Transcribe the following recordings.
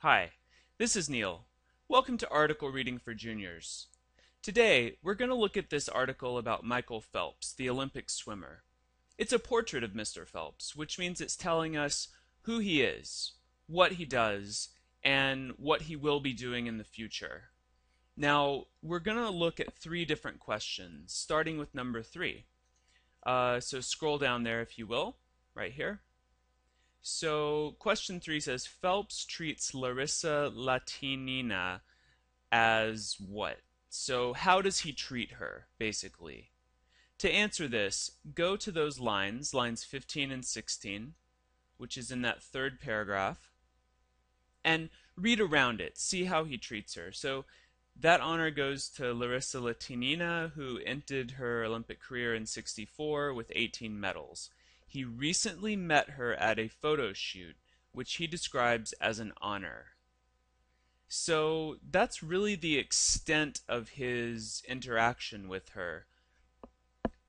Hi, this is Neil. Welcome to Article Reading for Juniors. Today, we're going to look at this article about Michael Phelps, the Olympic swimmer. It's a portrait of Mr. Phelps, which means it's telling us who he is, what he does, and what he will be doing in the future. Now, we're going to look at three different questions, starting with number 3. So scroll down there if you will, right here. So question 3 says, Phelps treats Larissa Latinina as what? So how does he treat her, basically? To answer this, go to those lines 15 and 16, which is in that third paragraph, and read around it. See how he treats her. So that honor goes to Larissa Latinina, who ended her Olympic career in '64 with 18 medals. He recently met her at a photo shoot, which he describes as an honor. So that's really the extent of his interaction with her.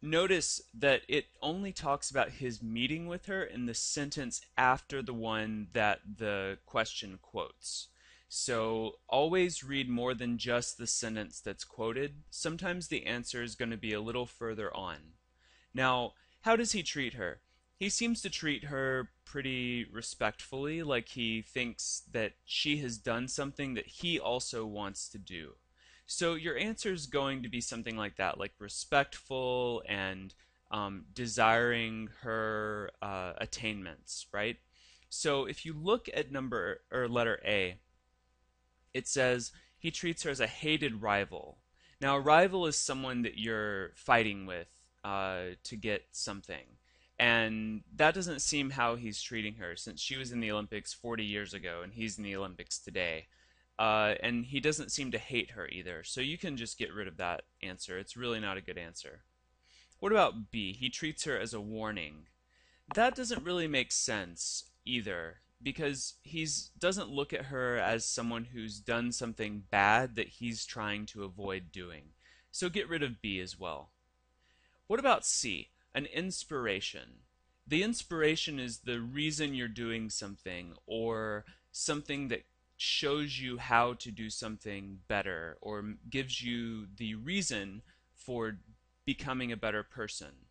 Notice that it only talks about his meeting with her in the sentence after the one that the question quotes. So always read more than just the sentence that's quoted. Sometimes the answer is going to be a little further on. Now, how does he treat her? He seems to treat her pretty respectfully, like he thinks that she has done something that he also wants to do. So your answer is going to be something like that, like respectful and desiring her attainments, right? So if you look at number or letter A, it says he treats her as a hated rival. Now, a rival is someone that you're fighting with to get something. And that doesn't seem how he's treating her, since she was in the Olympics 40 years ago and he's in the Olympics today. And he doesn't seem to hate her either. So you can just get rid of that answer. It's really not a good answer. What about B? He treats her as a warning. That doesn't really make sense either, because he doesn't look at her as someone who's done something bad that he's trying to avoid doing. So get rid of B as well. What about C? An inspiration. The inspiration is the reason you're doing something, or something that shows you how to do something better, or gives you the reason for becoming a better person.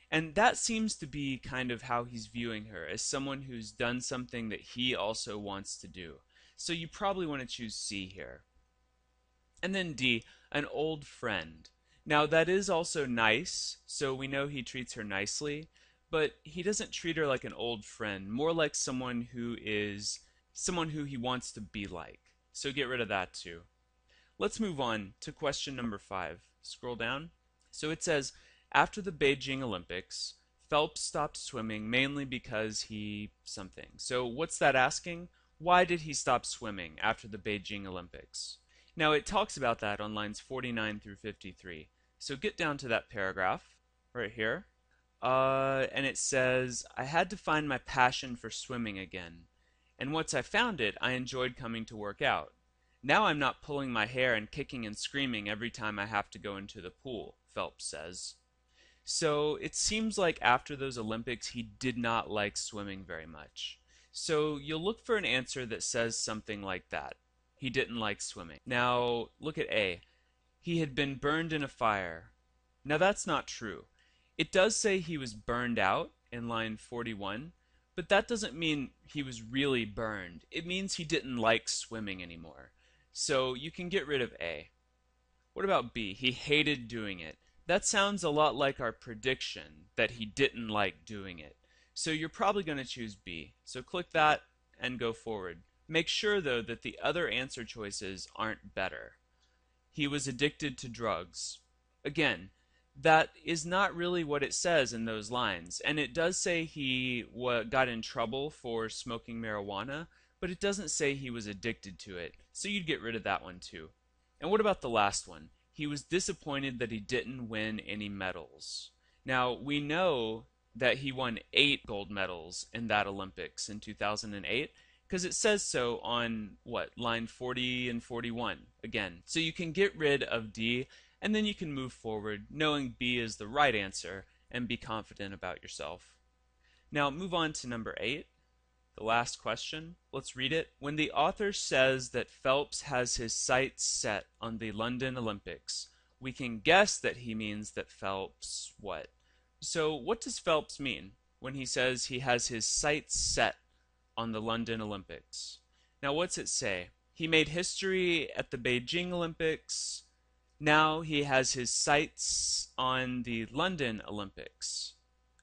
And that seems to be kind of how he's viewing her, as someone who's done something that he also wants to do. So you probably want to choose C here. And then D, an old friend. Now that is also nice, so we know he treats her nicely, but he doesn't treat her like an old friend, more like someone who he wants to be like. So get rid of that too. Let's move on to question number 5. Scroll down. So it says, after the Beijing Olympics, Phelps stopped swimming mainly because he something. So what's that asking? Why did he stop swimming after the Beijing Olympics? Now it talks about that on lines 49 through 53. So get down to that paragraph right here. And it says, I had to find my passion for swimming again. And once I found it, I enjoyed coming to work out. Now I'm not pulling my hair and kicking and screaming every time I have to go into the pool, Phelps says. So it seems like after those Olympics, he did not like swimming very much. So you'll look for an answer that says something like that. He didn't like swimming. Now look at A. He had been burned in a fire. Now that's not true. It does say he was burned out in line 41, but that doesn't mean he was really burned. It means he didn't like swimming anymore. So you can get rid of A. What about B? He hated doing it. That sounds a lot like our prediction that he didn't like doing it. So you're probably going to choose B. So click that and go forward. Make sure though that the other answer choices aren't better. He was addicted to drugs. Again, that is not really what it says in those lines. And it does say he got in trouble for smoking marijuana, but it doesn't say he was addicted to it. So you'd get rid of that one too. And what about the last one? He was disappointed that he didn't win any medals. Now, we know that he won 8 gold medals in that Olympics in 2008, because it says so on, line 40 and 41 again. So you can get rid of D, and then you can move forward knowing B is the right answer and be confident about yourself. Now move on to number 8. The last question, let's read it. When the author says that Phelps has his sights set on the London Olympics, we can guess that he means that Phelps what? So what does Phelps mean when he says he has his sights set on the London Olympics? Now what's it say? He made history at the Beijing Olympics. Now he has his sights on the London Olympics,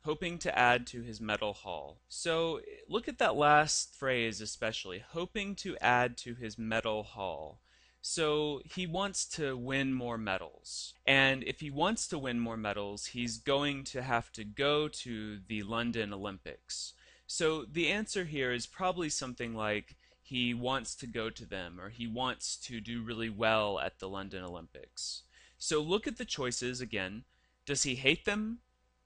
hoping to add to his medal haul. So look at that last phrase especially, hoping to add to his medal haul. So he wants to win more medals. And if he wants to win more medals, he's going to have to go to the London Olympics. So the answer here is probably something like he wants to go to them, or he wants to do really well at the London Olympics. So look at the choices again. Does he hate them?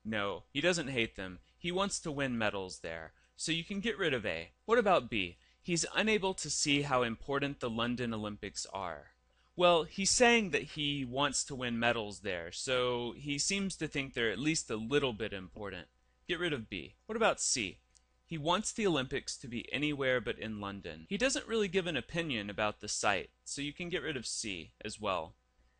No, he doesn't hate them. He wants to win medals there. So you can get rid of A. What about B? He's unable to see how important the London Olympics are. Well, he's saying that he wants to win medals there, so he seems to think they're at least a little bit important. Get rid of B. What about C? He wants the Olympics to be anywhere but in London. He doesn't really give an opinion about the site, so you can get rid of C as well.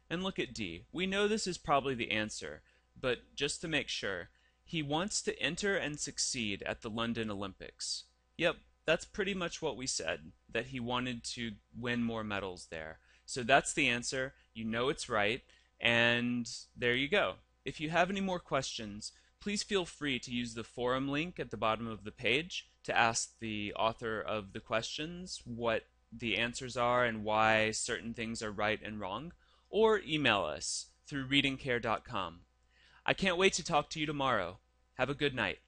And look at D. We know this is probably the answer, but just to make sure, he wants to enter and succeed at the London Olympics. Yep, that's pretty much what we said, that he wanted to win more medals there. So that's the answer. You know it's right, and there you go. If you have any more questions, please feel free to use the forum link at the bottom of the page to ask the author of the questions what the answers are and why certain things are right and wrong, or email us through readingcare.com. I can't wait to talk to you tomorrow. Have a good night.